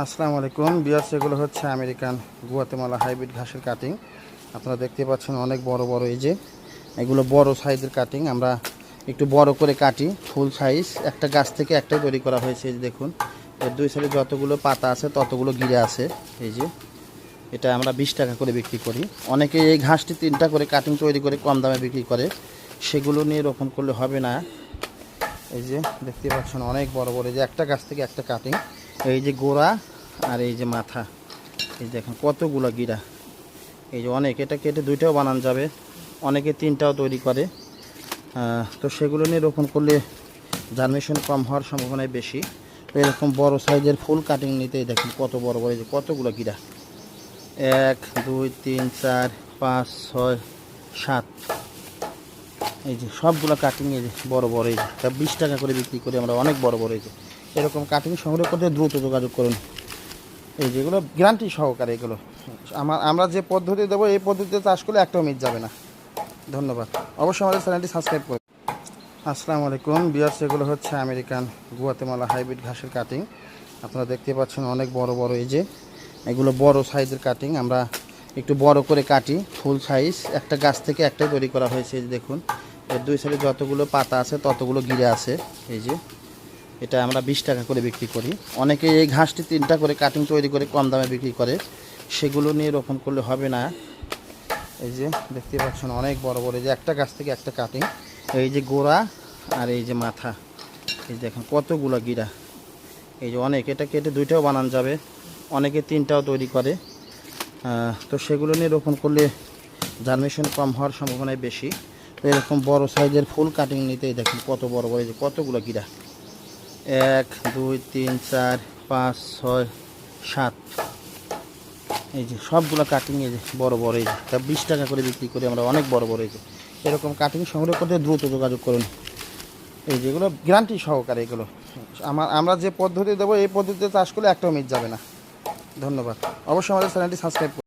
আসসালামু আলাইকুম বিয়ার্স, এগুলো হচ্ছে আমেরিকান গুয়াতেমালা হাইব্রিড ঘাসের কাটিং। আপনারা দেখতে পাচ্ছেন অনেক বড় বড়, এই যে এগুলো বড় সাইজের কাটিং। আমরা একটু বড় করে কাটি, ফুল সাইজ। একটা গাছ থেকে একটাই তৈরি করা হয়েছে। এই যে দেখুন, এর দুই সাইডে যতগুলো পাতা আছে ততগুলো গিরে আছে। এই যে এটা আমরা 20 টাকা করে বিক্রি করি। অনেকে এই ঘাসটি 3টা করে কাটিং তৈরি করে কম দামে বিক্রি করে, সেগুলো নিয়ে রোপণ করলে হবে না। এই যে দেখতে পাচ্ছেন অনেক বড় বড়, এই যে একটা গাছ থেকে একটা কাটিং। এই যে গোড়া আর এই যে মাথা, এই দেখেন কতগুলো গিরা। এই যে অনেক, এটা কেটে 2টাও বানানো যাবে, অনেকে 3টাও তৈরি করে। তো সেগুলো নিয়ে রোপণ করলে জার্মিনেশন কম হওয়ার সম্ভাবনাই বেশি। তো এরকম বড় সাইজের ফুল কাটিং নিতেই দেখেন কত বড় বড়, এই যে কতগুলো গিরা। 1 2 3 4 5 6 7, এই যে সবগুলো কাটিং, এই যে বড় বড়, এই যে 20 টাকা করে বিক্রি করি আমরা, অনেক বড় বড়। এই যে এরকম কাটিং সংগ্রহ করতে দ্রুত যোগাযোগ করুন। এই যেগুলো গ্যারান্টি সহকারে, এগুলো আমরা যে পদ্ধতি দেবো এই পদ্ধতিতে চাষ করলে একটাও মিস যাবে না। ধন্যবাদ। অবশ্যই আমাদের চ্যানেলটি সাবস্ক্রাইব করুন। আসসালামু আলাইকুম বিয়ার্স, এগুলো হচ্ছে আমেরিকান গুয়াতেমালা হাইব্রিড ঘাসের কাটিং। আপনারা দেখতে পাচ্ছেন অনেক বড় বড়, এই যে এগুলো বড় সাইজের কাটিং। আমরা একটু বড় করে কাটি, ফুল সাইজ। একটা গাছ থেকে একটাই তৈরি করা হয়েছে। এই যে দেখুন, এর দুই সাইডে যতগুলো পাতা আছে ততগুলো গিরে আছে। এই যে এটা আমরা 20 টাকা করে বিক্রি করি। অনেকে এই ঘাসটি 3টা করে কাটিং তৈরি করে কম দামে বিক্রি করে, সেগুলো নিয়ে রোপণ করলে হবে না। এই যে দেখতে পাচ্ছেন অনেক বড় বড়, এই যে একটা গাছ থেকে একটা কাটিং। এই যে গোড়া আর এই যে মাথা, এই দেখেন কতগুলো গিরা। এই যে অনেক, এটা কেটে 2টাও বানানো যাবে, অনেকে 3টাও তৈরি করে। তো সেগুলো নিয়ে রোপণ করলে জার্মিনেশন কম হওয়ার সম্ভাবনাই বেশি। তো এরকম বড় সাইজের ফুল কাটিং নিতেই দেখেন কত বড় বড়, এই যে কতগুলো গিরা। 1 2 3 4 5 6 7, এই যে সবগুলো কাটিং, এই যে বড় বড়, এই যে 20 টাকা করে বিক্রি করি আমরা, অনেক বড় বড়। এই যে এরকম কাটিং সংগ্রহ করতে দ্রুত যোগাযোগ করুন। এই যেগুলো গ্যারান্টি সহকারে, এগুলো আমরা যে পদ্ধতি দেবো এই পদ্ধতিতে চাষ করলে একটাও মিস যাবে না। ধন্যবাদ। অবশ্যই আমাদের চ্যানেলটি সাবস্ক্রাইব করুন।